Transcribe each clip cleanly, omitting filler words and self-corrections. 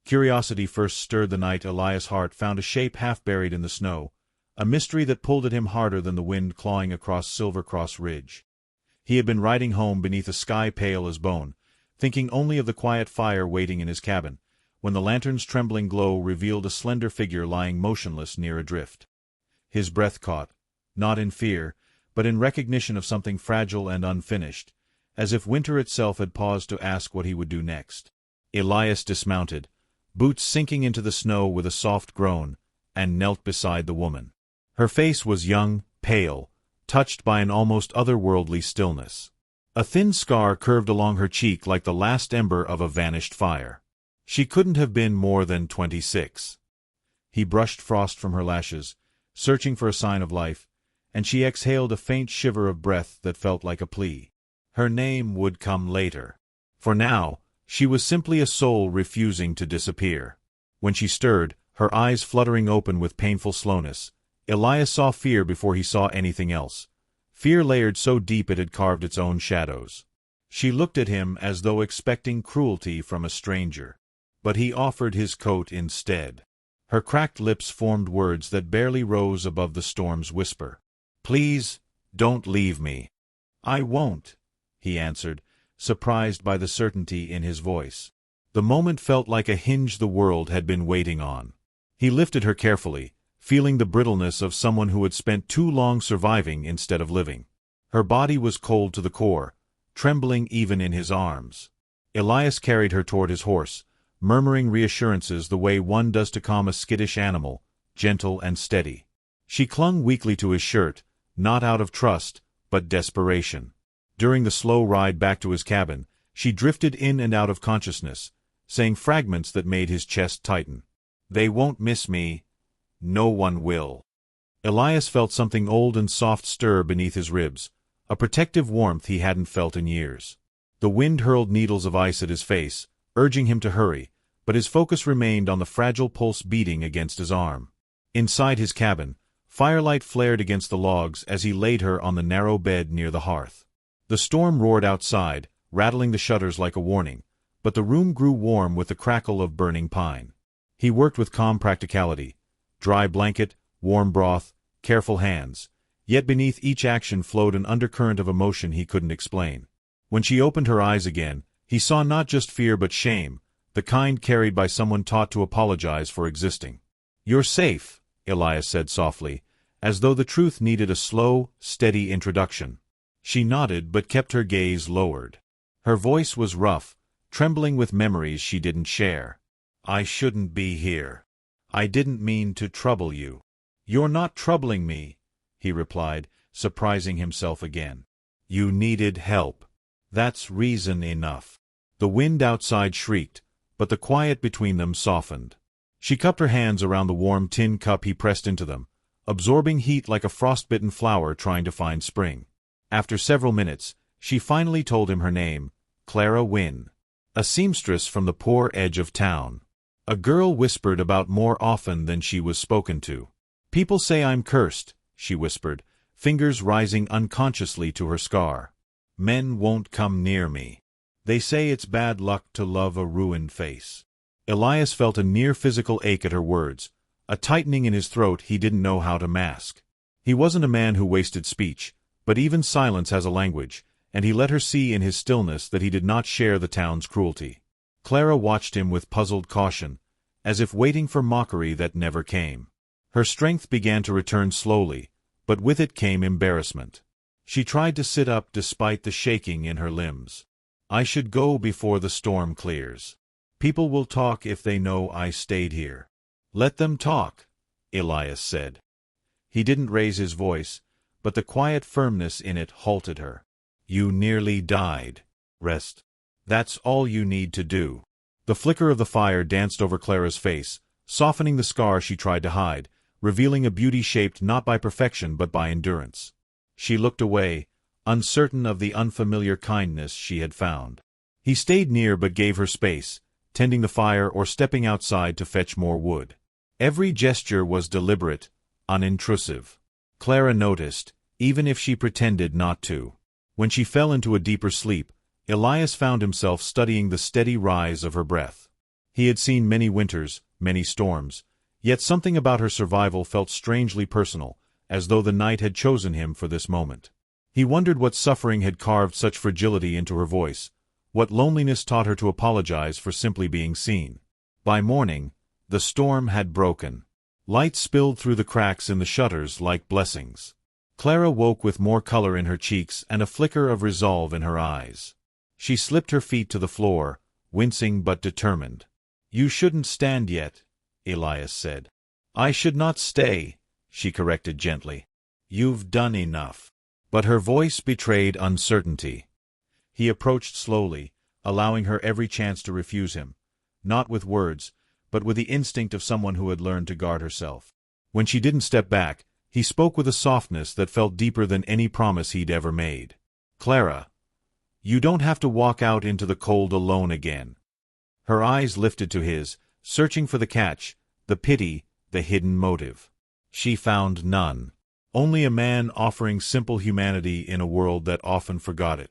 Curiosity first stirred the night Elias' heart found a shape half buried in the snow, a mystery that pulled at him harder than the wind clawing across Silver Cross Ridge. He had been riding home beneath a sky pale as bone, thinking only of the quiet fire waiting in his cabin, when the lantern's trembling glow revealed a slender figure lying motionless near a drift. His breath caught, not in fear, but in recognition of something fragile and unfinished, as if winter itself had paused to ask what he would do next. Elias dismounted, boots sinking into the snow with a soft groan, and knelt beside the woman. Her face was young, pale, touched by an almost otherworldly stillness. A thin scar curved along her cheek like the last ember of a vanished fire. She couldn't have been more than 26. He brushed frost from her lashes, searching for a sign of life, and she exhaled a faint shiver of breath that felt like a plea. Her name would come later. For now, she was simply a soul refusing to disappear. When she stirred, her eyes fluttering open with painful slowness, Elias saw fear before he saw anything else. Fear layered so deep it had carved its own shadows. She looked at him as though expecting cruelty from a stranger. But he offered his coat instead. Her cracked lips formed words that barely rose above the storm's whisper. "Please, don't leave me." "I won't," he answered, surprised by the certainty in his voice. The moment felt like a hinge the world had been waiting on. He lifted her carefully, feeling the brittleness of someone who had spent too long surviving instead of living. Her body was cold to the core, trembling even in his arms. Elias carried her toward his horse, murmuring reassurances the way one does to calm a skittish animal, gentle and steady. She clung weakly to his shirt, not out of trust, but desperation. During the slow ride back to his cabin, she drifted in and out of consciousness, saying fragments that made his chest tighten. "They won't miss me. No one will." Elias felt something old and soft stir beneath his ribs, a protective warmth he hadn't felt in years. The wind hurled needles of ice at his face, urging him to hurry, but his focus remained on the fragile pulse beating against his arm. Inside his cabin, firelight flared against the logs as he laid her on the narrow bed near the hearth. The storm roared outside, rattling the shutters like a warning, but the room grew warm with the crackle of burning pine. He worked with calm practicality, dry blanket, warm broth, careful hands, yet beneath each action flowed an undercurrent of emotion he couldn't explain. When she opened her eyes again, he saw not just fear but shame, the kind carried by someone taught to apologize for existing. "You're safe," Elias said softly, as though the truth needed a slow, steady introduction. She nodded but kept her gaze lowered. Her voice was rough, trembling with memories she didn't share. "I shouldn't be here. I didn't mean to trouble you." "You're not troubling me," he replied, surprising himself again. "You needed help. That's reason enough." The wind outside shrieked, but the quiet between them softened. She cupped her hands around the warm tin cup he pressed into them, absorbing heat like a frostbitten flower trying to find spring. After several minutes, she finally told him her name, Clara Wynne, a seamstress from the poor edge of town. A girl whispered about more often than she was spoken to. "People say I'm cursed," she whispered, fingers rising unconsciously to her scar. "Men won't come near me. They say it's bad luck to love a ruined face." Elias felt a near physical ache at her words, a tightening in his throat he didn't know how to mask. He wasn't a man who wasted speech, but even silence has a language, and he let her see in his stillness that he did not share the town's cruelty. Clara watched him with puzzled caution, as if waiting for mockery that never came. Her strength began to return slowly, but with it came embarrassment. She tried to sit up despite the shaking in her limbs. "I should go before the storm clears. People will talk if they know I stayed here." "Let them talk," Elias said. He didn't raise his voice, but the quiet firmness in it halted her. "You nearly died. Rest. That's all you need to do." The flicker of the fire danced over Clara's face, softening the scar she tried to hide, revealing a beauty shaped not by perfection but by endurance. She looked away, uncertain of the unfamiliar kindness she had found. He stayed near but gave her space, tending the fire or stepping outside to fetch more wood. Every gesture was deliberate, unintrusive. Clara noticed, even if she pretended not to. When she fell into a deeper sleep, Elias found himself studying the steady rise of her breath. He had seen many winters, many storms, yet something about her survival felt strangely personal, as though the night had chosen him for this moment. He wondered what suffering had carved such fragility into her voice, what loneliness taught her to apologize for simply being seen. By morning, the storm had broken. Light spilled through the cracks in the shutters like blessings. Clara woke with more color in her cheeks and a flicker of resolve in her eyes. She slipped her feet to the floor, wincing but determined. "You shouldn't stand yet," Elias said. "I should not stay," she corrected gently. "You've done enough." But her voice betrayed uncertainty. He approached slowly, allowing her every chance to refuse him, not with words, but with the instinct of someone who had learned to guard herself. When she didn't step back, he spoke with a softness that felt deeper than any promise he'd ever made. "Clara, you don't have to walk out into the cold alone again." Her eyes lifted to his, searching for the catch, the pity, the hidden motive. She found none. Only a man offering simple humanity in a world that often forgot it.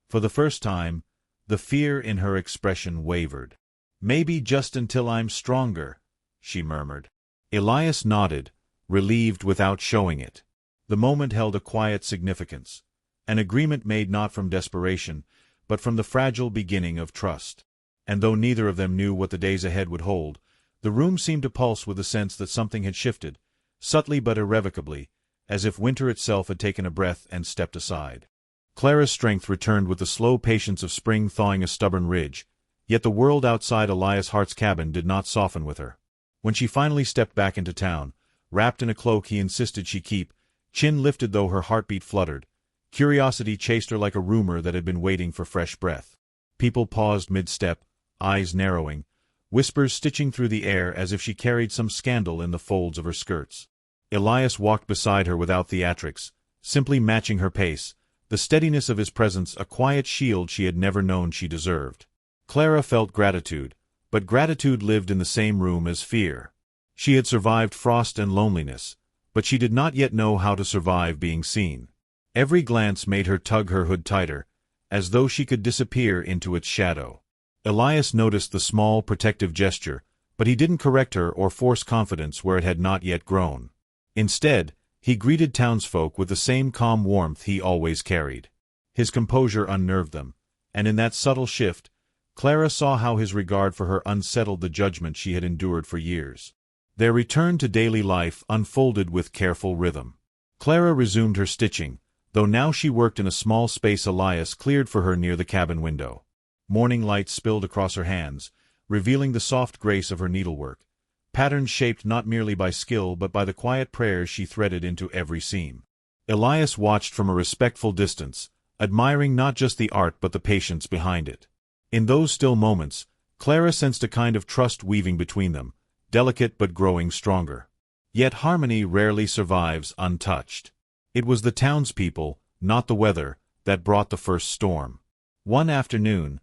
For the first time, the fear in her expression wavered. "Maybe just until I'm stronger," she murmured. Elias nodded, relieved without showing it. The moment held a quiet significance, an agreement made not from desperation, but from the fragile beginning of trust. And though neither of them knew what the days ahead would hold, the room seemed to pulse with the sense that something had shifted, subtly but irrevocably, as if winter itself had taken a breath and stepped aside. Clara's strength returned with the slow patience of spring thawing a stubborn ridge, yet the world outside Elias Hart's cabin did not soften with her. When she finally stepped back into town, wrapped in a cloak he insisted she keep, chin lifted though her heartbeat fluttered, curiosity chased her like a rumor that had been waiting for fresh breath. People paused mid-step, eyes narrowing, whispers stitching through the air as if she carried some scandal in the folds of her skirts. Elias walked beside her without theatrics, simply matching her pace, the steadiness of his presence a quiet shield she had never known she deserved. Clara felt gratitude, but gratitude lived in the same room as fear. She had survived frost and loneliness, but she did not yet know how to survive being seen. Every glance made her tug her hood tighter, as though she could disappear into its shadow. Elias noticed the small, protective gesture, but he didn't correct her or force confidence where it had not yet grown. Instead, he greeted townsfolk with the same calm warmth he always carried. His composure unnerved them, and in that subtle shift, Clara saw how his regard for her unsettled the judgment she had endured for years. Their return to daily life unfolded with careful rhythm. Clara resumed her stitching, though now she worked in a small space Elias cleared for her near the cabin window. Morning light spilled across her hands, revealing the soft grace of her needlework, patterns shaped not merely by skill but by the quiet prayers she threaded into every seam. Elias watched from a respectful distance, admiring not just the art but the patience behind it. In those still moments, Clara sensed a kind of trust weaving between them, delicate but growing stronger. Yet harmony rarely survives untouched. It was the townspeople, not the weather, that brought the first storm. One afternoon,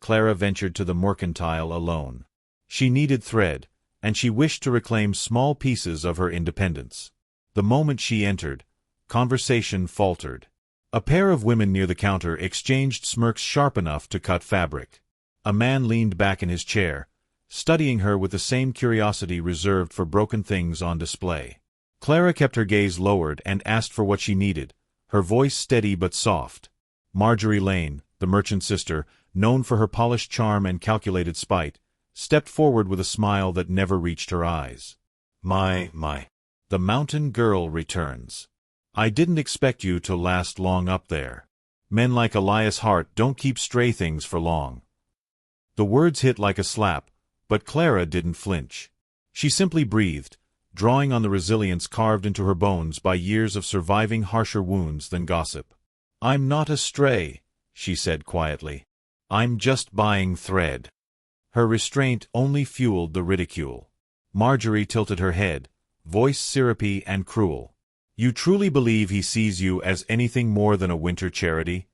Clara ventured to the mercantile alone. She needed thread, and she wished to reclaim small pieces of her independence. The moment she entered, conversation faltered. A pair of women near the counter exchanged smirks sharp enough to cut fabric. A man leaned back in his chair, studying her with the same curiosity reserved for broken things on display. Clara kept her gaze lowered and asked for what she needed, her voice steady but soft. Marjorie Lane, the merchant's sister, known for her polished charm and calculated spite, stepped forward with a smile that never reached her eyes. My, the mountain girl returns. I didn't expect you to last long up there. Men like Elias Hart don't keep stray things for long." The words hit like a slap, but Clara didn't flinch. She simply breathed, drawing on the resilience carved into her bones by years of surviving harsher wounds than gossip. "I'm not a stray," she said quietly. "I'm just buying thread." Her restraint only fueled the ridicule. Marjorie tilted her head, voice syrupy and cruel. "You truly believe he sees you as anything more than a winter charity?"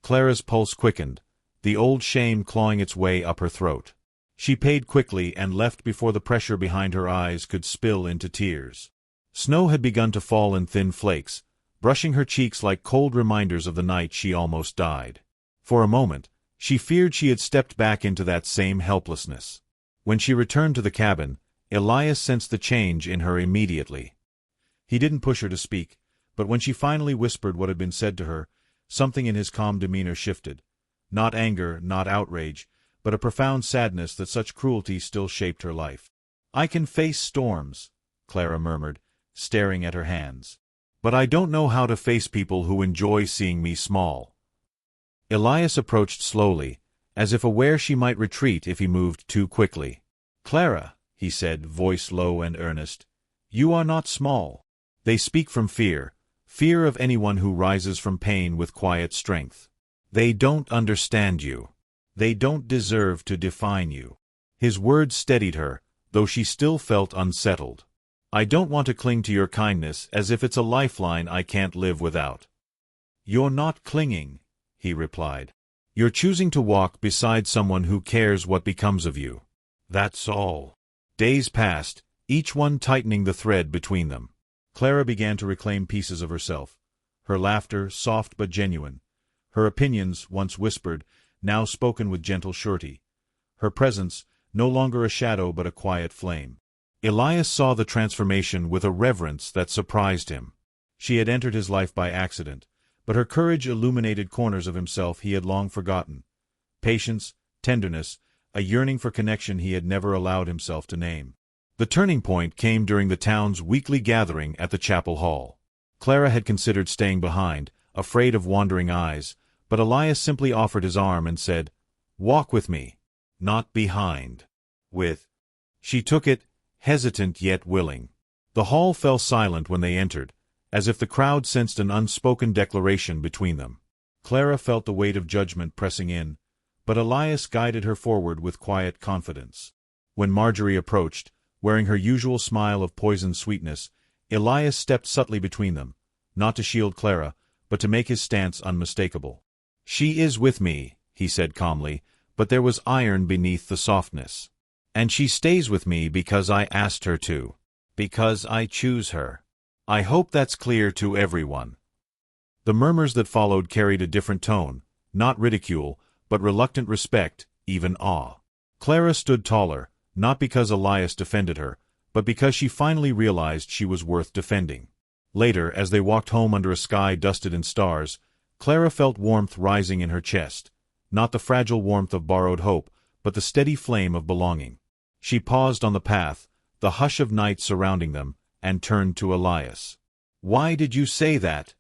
Clara's pulse quickened, the old shame clawing its way up her throat. She paid quickly and left before the pressure behind her eyes could spill into tears. Snow had begun to fall in thin flakes, brushing her cheeks like cold reminders of the night she almost died. For a moment, She feared she had stepped back into that same helplessness. When she returned to the cabin, Elias sensed the change in her immediately. He didn't push her to speak, but when she finally whispered what had been said to her, something in his calm demeanor shifted. Not anger, not outrage, but a profound sadness that such cruelty still shaped her life. "I can face storms," Clara murmured, staring at her hands. "But I don't know how to face people who enjoy seeing me small." Elias approached slowly, as if aware she might retreat if he moved too quickly. "Clara," he said, voice low and earnest, "you are not small. They speak from fear, fear of anyone who rises from pain with quiet strength. They don't understand you. They don't deserve to define you." His words steadied her, though she still felt unsettled. "I don't want to cling to your kindness as if it's a lifeline I can't live without." "You're not clinging," he replied. "You're choosing to walk beside someone who cares what becomes of you. That's all." Days passed, each one tightening the thread between them. Clara began to reclaim pieces of herself. Her laughter, soft but genuine. Her opinions, once whispered, now spoken with gentle surety. Her presence, no longer a shadow but a quiet flame. Elias saw the transformation with a reverence that surprised him. She had entered his life by accident, but her courage illuminated corners of himself he had long forgotten. Patience, tenderness, a yearning for connection he had never allowed himself to name. The turning point came during the town's weekly gathering at the chapel hall. Clara had considered staying behind, afraid of wandering eyes, but Elias simply offered his arm and said, "Walk with me, not behind." She took it, hesitant yet willing. The hall fell silent when they entered, as if the crowd sensed an unspoken declaration between them. Clara felt the weight of judgment pressing in, but Elias guided her forward with quiet confidence. When Marjorie approached, wearing her usual smile of poisoned sweetness, Elias stepped subtly between them, not to shield Clara, but to make his stance unmistakable. "She is with me," he said calmly, but there was iron beneath the softness. "And she stays with me because I asked her to. Because I choose her. I hope that's clear to everyone." The murmurs that followed carried a different tone, not ridicule, but reluctant respect, even awe. Clara stood taller, not because Elias defended her, but because she finally realized she was worth defending. Later, as they walked home under a sky dusted in stars, Clara felt warmth rising in her chest, not the fragile warmth of borrowed hope, but the steady flame of belonging. She paused on the path, the hush of night surrounding them, and turned to Elias. "Why did you say that?"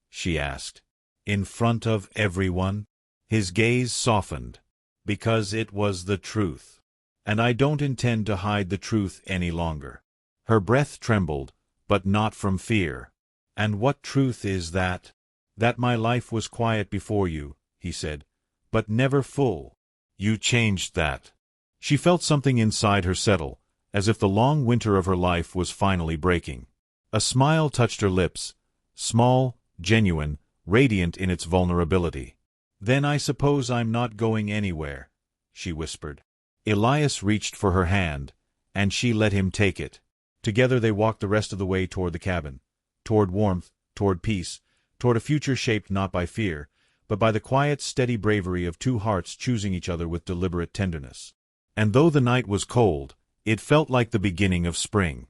she asked. "In front of everyone?" His gaze softened. "Because it was the truth. And I don't intend to hide the truth any longer." Her breath trembled, but not from fear. "And what truth is that?" "That my life was quiet before you," he said, "but never full. You changed that." She felt something inside her settle, as if the long winter of her life was finally breaking. A smile touched her lips, small, genuine, radiant in its vulnerability. "Then I suppose I'm not going anywhere," she whispered. Elias reached for her hand, and she let him take it. Together they walked the rest of the way toward the cabin, toward warmth, toward peace, toward a future shaped not by fear, but by the quiet, steady bravery of two hearts choosing each other with deliberate tenderness. And though the night was cold, it felt like the beginning of spring.